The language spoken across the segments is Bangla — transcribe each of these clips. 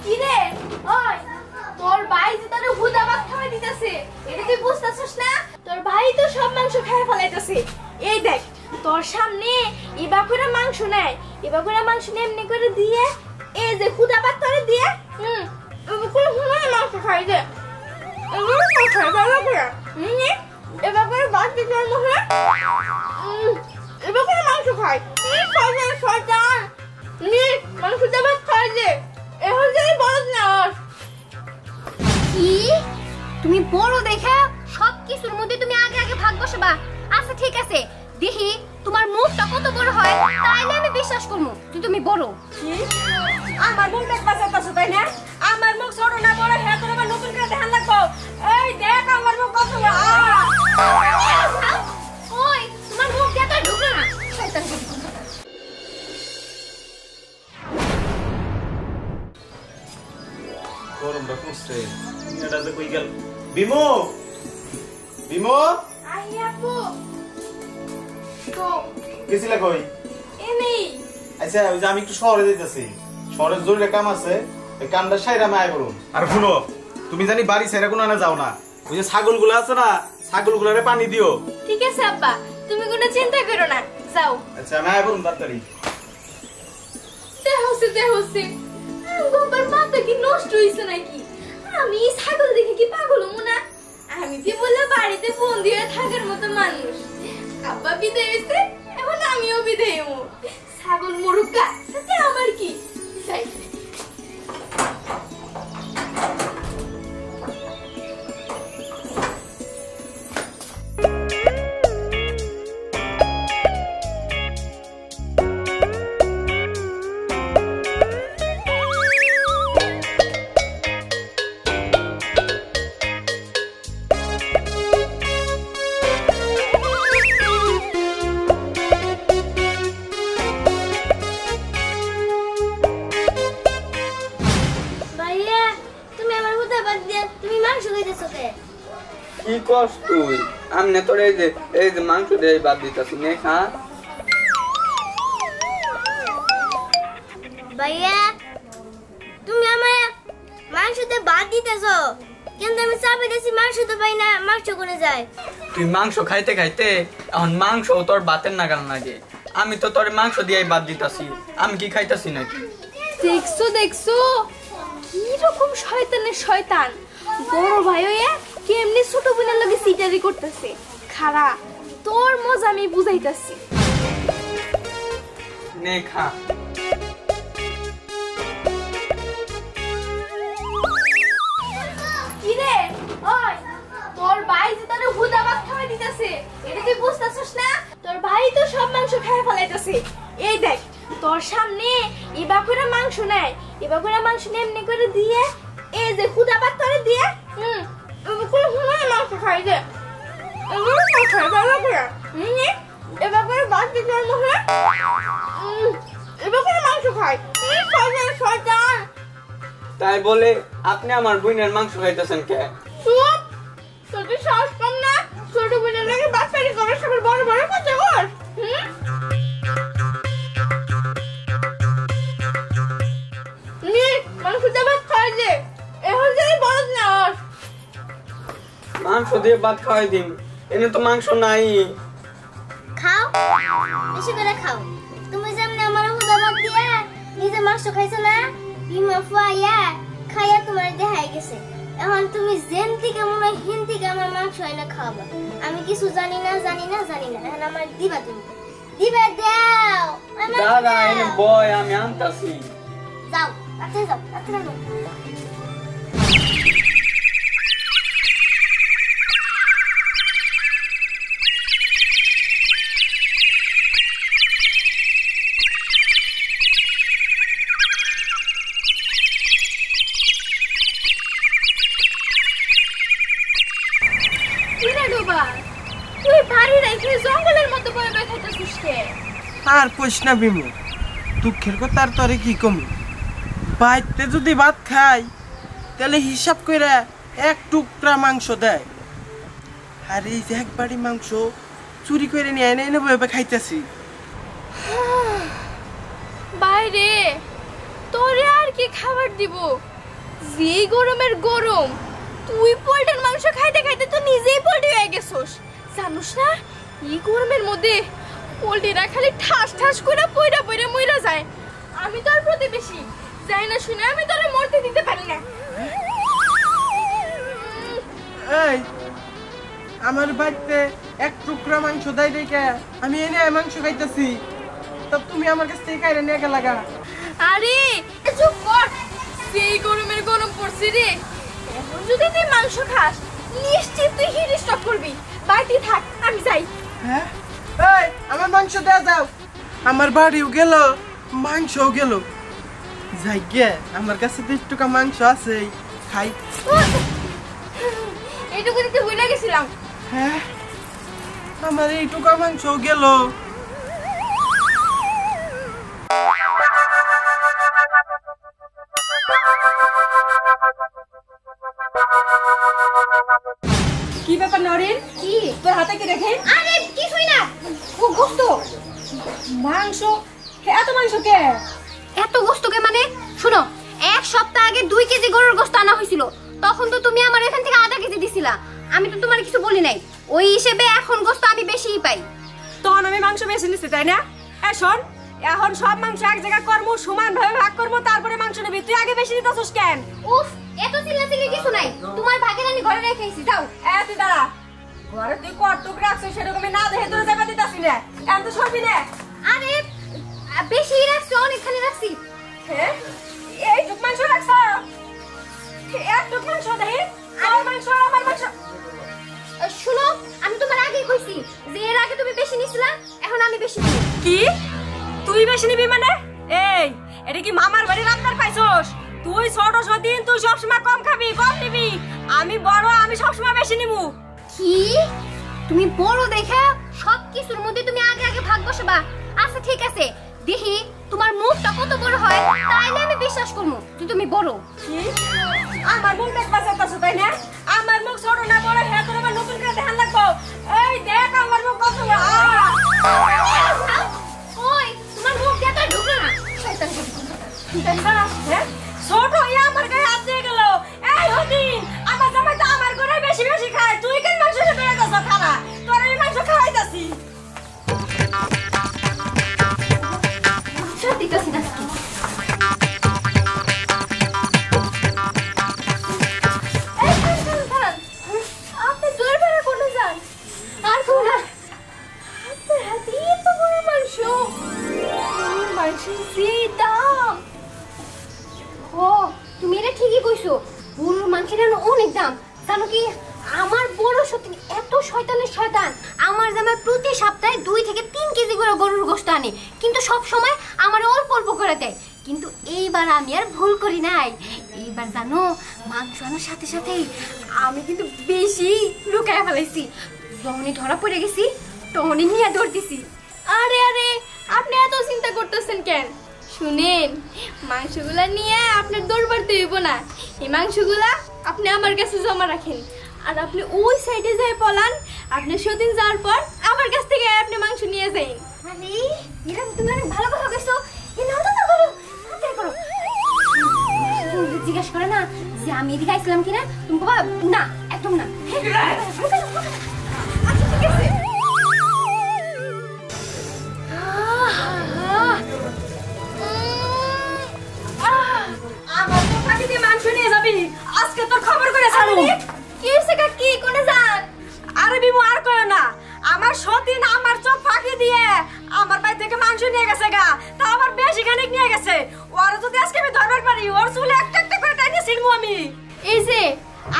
কি রে ওই তোর ভাই যে তোরে হুদা ভাত খাওয়াই দিতেছে এটা তুই বুঝতাছস না তোর ভাই তো সব মাংস খেয়ে ফেলাইতেছে এই দেখ তোর সামনে ইবা করে মাংস নাই ইবা করে মাংস এমনি করে দিয়ে এই যে হুদা ভাত তোরে দিয়ে কোন হুদা মাংস খাই দে এগুলো খাই ভালো করে এবা করে ভাত দিতে মনে এবা করে মাংস খাই শয়তান নি মাংস দে ভাত খাই দে এখন যাই বল না কি তুমি বড় দেখে সবকিছুর মধ্যে তুমি আগে আগে ভাগ বসাবা আচ্ছা ঠিক আছে দেখি তোমার মুখটা কত বড় হয় তাইলে আমি বিশ্বাস করব যে তুমি বড় কি আমার মুখ দেখবা চাইতাছ তাই না আমার মুখ ছোট না বড় হে তোর আবার নতুন করে দেখান লাগবো এই দেখ আমার মুখ কত বড় ওই তোমার মুখ দিয়ে তো ঢুকে না শয়তান গরমটা কমছে এটা যে কই গেল বিমো বিমো আই আপু তো গেছিলা কই এনি আচ্ছা ওই যে আমি একটু শহরে যাইতাছি শহরে জরুরি কাম আছে এই কামটা সাইরা আমি আয় করুন আর শুনো তুমি জানি বাড়ি সাইরা কোনো না যাও না ওই যে ছাগলগুলো আছে না ছাগলগুলোরে পানি দিও ঠিক আছে আব্বা তুমি কোনো চিন্তা করো না যাও আচ্ছা আমি আয় করুন তাড়াতাড়ি দেহসে গোবার মাথা কি নষ্ট হইছে নাকি আমি ছাগল দেখে কি পাগল হমু না আমি কি বলে বাড়িতে বন্দি হয়ে থাকার মতো মানুষ আব্বা বিদায় হইছে এখন আমিও বিদায় হমু ছাগল মুরুগা তাতে আমার কি যাই কি কস তুই আমনে তোর এই যে মাংস দিয়ে বাদ দিতাছি নে খা ভাইয়া তুমি আমার মাংসতে বাদ দিতেছো কিন্তু আমি চাপে দিছি মাংস তো পাই না মাংস করে যায় তুই মাংস খাইতে খাইতে এখন মাংস তোর বাতের নাগাল লাগে আমি তো তোর মাংস দিয়েই বাদ দিতাছি আমি কি খাইতাছি নাকি দেখছো কি রকম শয়তানের শয়তান বড় ভাই হয়ে কেমনে ছোট বোনের লগে সিটারি করতেছে খারা তোর মজা আমি বুঝাইতাছি নে খা কি রে ওই তোর ভাই যে তোরে হুদা ভাত খাওয়াই দিতেছে এটা তুই বুঝতাছস না তোর ভাই তো সব মাংস খেয়ে ফেলাইতেছে এই দেখ তোর সামনে ইবা করে মাংস নাই ইবা করে মাংস এমনি করে দিয়ে এই যে হুদা ভাত তোরে দিয়ে কোন হুদা মাংস খাই দে এগুলো খাই ভালো করে এবার করে ভাত দিতে মনে এবার করে মাংস খাই শয়তান তাই বলে আপনি আমার বোনের মাংস খাইতেছেন কে চুপ তোর সাহস কম না ছোট বোনের লাগে বাচ্চারি করে সবার বড় বড় কথা কর মাংস দিয়ে ভাত খাই দে এখন যাই বড় না মাংস দিয়ে ভাত খাওয়াই দিন এনে তো মাংস নাই খাও বেশি করে খাও তুমি যেমন আমার হুদা ভাত দিয়ে নিজে মাংস খাইছো না বিমা ফুয়াইয়া খাইয়া তোমার দেখাই গেছে এখন তুমি জেন থেকে মনে হয় হিন থেকে আমার মাংস এনে খাওয়াবা আমি কিছু জানি না এখন আমার দিবা তুমি দিবা দাও দাদা এনে বয় আমি আনতাছি যাও তাড়াতাড়ি যাও তুই বাড়ি রেখে জঙ্গলের মতো বয়ে বয়ে খাইতেছিস কে আর কইস না বিমু দুঃখের কথা আর তোরে কি কম বাইতে যদি ভাত খাই তাহলে হিসাব কইরা এক টুকরা মাংস দেয় আর এই যে এক বাড়ি মাংস চুরি করে নিয়ে এনে এনে বয়ে খাইতেছি বাইরে তোরে আর কি খাবার দিব যেই গরমের গরম, তুই পোল্ট্রির মাংস খাইতে খাইতে তো নিজেই পোল্ট্রি হয়ে গেছস। জানোস না এই গরমের মধ্যে পোল্ট্রিরা খালি ঠাস ঠাস করে পইরা পইরা মইরা যায়। আমি তোর প্রতিবেশী, যাই না শুনে আমি তোরে মরতে দিতে পারি না। এই আমার বাড়িতে এক টুকরা মাংস দেয় দেখে আমি এনে মাংস খাইতেছি, তা তুমি আমার কাছ থেকে কাইরে নিয়ে গেলা গা? আরে চুপ কর, সেই গরমের গরম পড়ছে রে। এখন যদি তুই মাংস খাস নিশ্চিত তুই হিট স্ট্রোক করবি। বাড়িতে থাক, আমি যাই। হ্যাঁ এই আমার মাংস দেয়া যাও। আমার বাড়িও গেল, মাংসও গেল। যাই গে, আমার কাছে তো একটুকা মাংস আছে, খাই। এইটুকু দিতে ভুলে গেছিলাম। হ্যাঁ আমার এইটুকা মাংসও গেল। কি ব্যাপার নরেন? কি তোর হাতে কি রেখে? আরে কিছুই না। ও গোস্ত, মাংস। এত মাংস কে? এত গোস্তকে মানে শুনো, এক সপ্তাহ আগে 2 কেজি গরুর গোস্ত আনা হয়েছিল, তখন তো তুমি আমার এখান থেকে আধা কেজি দিছিলা। আমি তো তোমার কিছু বলি নাই, ওই হিসেবে এখন গোস্ত আমি বেশিই পাই। তখন আমি মাংস বেশি নিচ্ছি, তাই না? শোন, এখন সব মাংস এক জায়গায় করবো, সমান ভাবে ভাগ করবো, তারপরে মাংস নেবি। তুই আগে বেশি দিতেছিস কেন? উফ, এত চিল্লাচিল্লি কিছু নাই, তোমার ভাগের আমি ঘরে রেখেছি। যাও। তুই দাঁড়া, ঘরে তুই কটুক রাখছিস সেরকমই না দেখে তোর যাবা দিতাছি না। এখন তো সবই না। আরে বেশি রাখছি, অনেকখানি রাখছি। হ্যাঁ, এইটুক মাংস রাখছ? একটুক মাংস দেখি, আমার মাংস আমার মাংস। শুনো, আমি তোমার আগেই কইছি যে এর আগে তুমি বেশি নিছিলা, এখন আমি বেশি নিব। কি তুই বেশি নিবি মানে? এই এটা কি মামার বাড়ির আপনার পাইছস? তুই ছোট সদিন, তুই সবসময় কম খাবি, কম নিবি। আমি বড়, আমি সবসময় বেশি নিবো। কি তুমি বড় দেখা সব কিছুর মধ্যে তুমি আগে আগে ভাগ বসাবা? আচ্ছা ঠিক আছে, দেখি তোমার মুখটা কত বড় হয়, তাইলে আমি বিশ্বাস করবো যে তুমি বড়। কি আমার মুখ দেখবা চাইতাছো, তাই না? আমার মুখ ছোট না বড় হ্যাঁ তোর আবার নতুন করে ধ্যান রাখবো। এই দেখ আমার মুখ কত বড়। ওই তোমার মুখ দিয়ে তো ঢুকলো না, শয়তান। হ্যাঁ, ছোট হইয়া আমার গায়ে হাত দিয়ে গেল। এই হদিন আমার জামাই তো আমার ঘরে বেশি বেশি খায়, তুই কেন মাংস বেড়ে যাচ্ছ? খানা তোর আমি মাংস খাওয়াইতাছি। সত্যি কাছে না। আপনি দূর বেড়া কোনে যান? আর কোনা আপনার হাতে এত বড় মাংস, মাংসের যে দাম। ও তুমি এটা ঠিকই কইছো, গরুর মাংসের অনেক দাম। জানো কি, আমার বড় সত্যি এত শয়তানের শয়তান, আমার জামাই প্রতি সপ্তাহে 2 থেকে 3 কেজি করে গরুর গোশত আনে, কিন্তু সব সময় আমার অল্প অল্প করে দেয়। কিন্তু এইবার আমি আর ভুল করি নাই। এইবার জানো, মাংস আনার সাথে সাথেই আমি কিন্তু বেশি লুকায় ফেলাইছি। যখনই ধরা পড়ে গেছি তখনই নিয়ে দৌড়তেছি। আরে আরে, আপনি এত চিন্তা করতেছেন কেন? শুনেন, মাংসগুলা নিয়ে আপনার দরবার দেব না। এই মাংসগুলা আপনি আমার কাছে জমা রাখেন, আর আপনি ওই সাইডে যাই পলান। আপনি সেদিন যাওয়ার পর আমার কাছ থেকে আপনি মাংস নিয়ে যাই। আরে এরা তুমি অনেক ভালো কথা কইছো। এই নাও তো করো, তাড়াতাড়ি করো। তুমি জিজ্ঞাসা করে না যে আমি এদিকে আইছিলাম কিনা, তুমি বাবা না, একদম না। আচ্ছা ঠিক আছে। আমার তো ফাঁকি দিয়ে মাংস নিয়ে যাবি, আজকে তোর খবর করে ছাড়বো। কি হইছে কাকি, কোনে যান? আরে বিমু আর কইও না, আমার সতীন আমার চোখ ফাঁকি দিয়ে আমার বাড়ি থেকে মাংস নিয়ে গেছে গা, তা আমার বেশি খানিক নিয়ে গেছে। ওর যদি আজকে আমি ধরবার পারি, ওর চুলে একটা একটা করে টাইনে ছিড়বো আমি। এই যে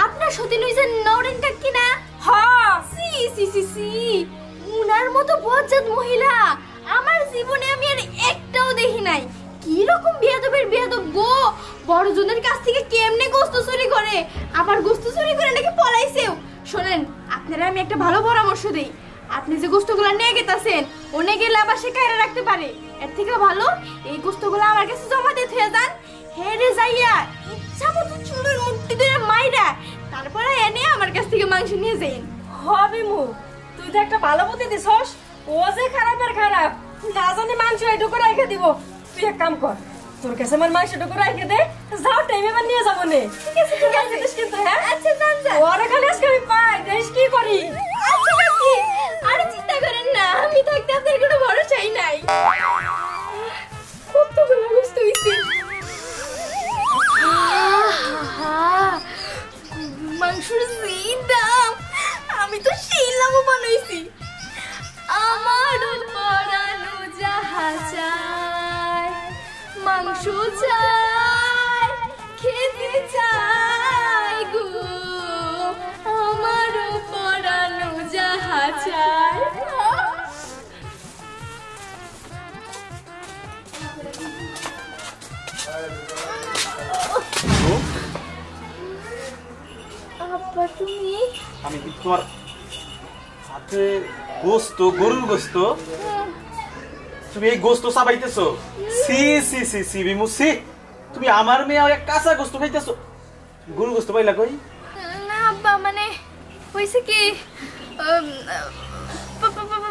আপনার সতীন হইছে নরেন কাকি না? হ্যাঁ, সি সি সি সি, উনার মতো বজ্জাত মহিলা আমার জীবনে আমি আর একটাও দেখি নাই। কি রকম বিয়াদবের বিয়াদব গো, বড়জনের কাছ থেকে কেমনে গোস্ত চুরি করে, আবার গোস্ত চুরি করে নাকি পলাইছেও। শোনেন, আপনারা আমি একটা ভালো পরামর্শ দেই। আপনি যে গোস্তগুলো নিয়ে গেতাছেন, ওনে গেলে আবার সে কায়রা রাখতে পারে। এর থেকে ভালো এই গোস্তগুলো আমার কাছে জমা দিয়ে থুয়ে যান। হেরে যাইয়া ইচ্ছা মতো চুলের মুক্তি দিয়ে মাইরা তারপরে এনে আমার কাছ থেকে মাংস নিয়ে যাইন। হবি মু, তুই তো একটা ভালো বুদ্ধি দিছস। ও যে খারাপের খারাপ, না জানি মাংস এইটুকু রেখে দিব। তুই এক কাম কর, তোর কাছে আমার মাংসটুকু রেখে দে, যাও টাইমে এবার নিয়ে যাবো। মনে ঠিক আছে ঠিক আছে কিন্তু হ্যাঁ আচ্ছা যান যান ওরা খালি আজকে আমি পাই দেশ কি করি আচ্ছা কাকি আর চিন্তা করেন না আমি থাকতে আপনার কোনো ভরসাই নাই কতগুলো গোস্ত হইছে মাংসের যে দাম আমি তো সেই লাভবান হইছি আমার পরানো যাহা চায় মাংস চাই খেতে চাই গো আমার পরানো যাহা চায় আব্বা তুমি আমি কি তোমার সাথে গোস্ত গরুর গোস্ত তুমি এই গোস্ত চাবাইতেছো সি সি সি সি বিমু সি তুমি আমার মেয়ে আর এক কাঁচা গোস্ত খাইতেছো গরুর গোস্ত পাইলা কই না আব্বা মানে হইছে কি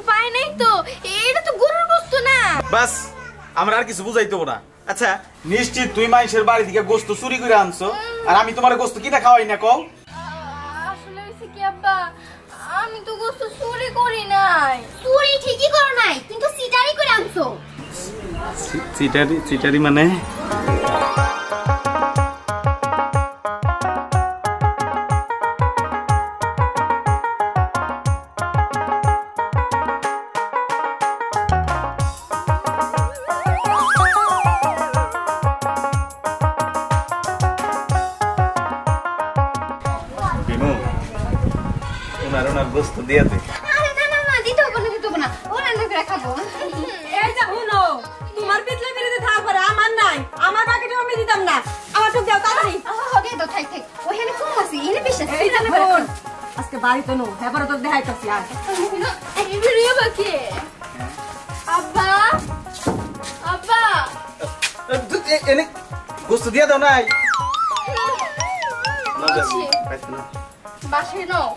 পাই নাই তো এটা তো গরুর গোস্ত না বাস আমরা আর কিছু বুঝাইতে না আচ্ছা নিশ্চিত তুই মাইশের বাড়ি থেকে গোস্ত চুরি করে আনছো আর আমি তোমার গোস্ত কিনা খাওয়াই না কও আসলে হইছে কি আব্বা আমি তো গোস্ত চুরি করি নাই চুরি ঠিকই করো নাই কিন্তু সিটারি করে আনছো চিটারি চিটারি মানে বিমু ওনার ওনার গোস্ত দিয়ে দে আরে না না না দিতে হবে না ও রান্না করে খাবো এই যা হুনো তোমার পিছলে বেরিয়ে থাক পারে আমার নাই আমার বাকিটা আমি দিতাম না আমার তো দাও তাড়াতাড়ি দে তো থাক থাক ওখানে কম আছে এনে বেশি আছে এই জানে বোন আজকে বাড়িতে নো এবারে তো দেখাইতাছি আর রিয়া বাকি আব্বা আব্বা এনে গোস্ত দিয়ে দাও নাই বাসায় নাও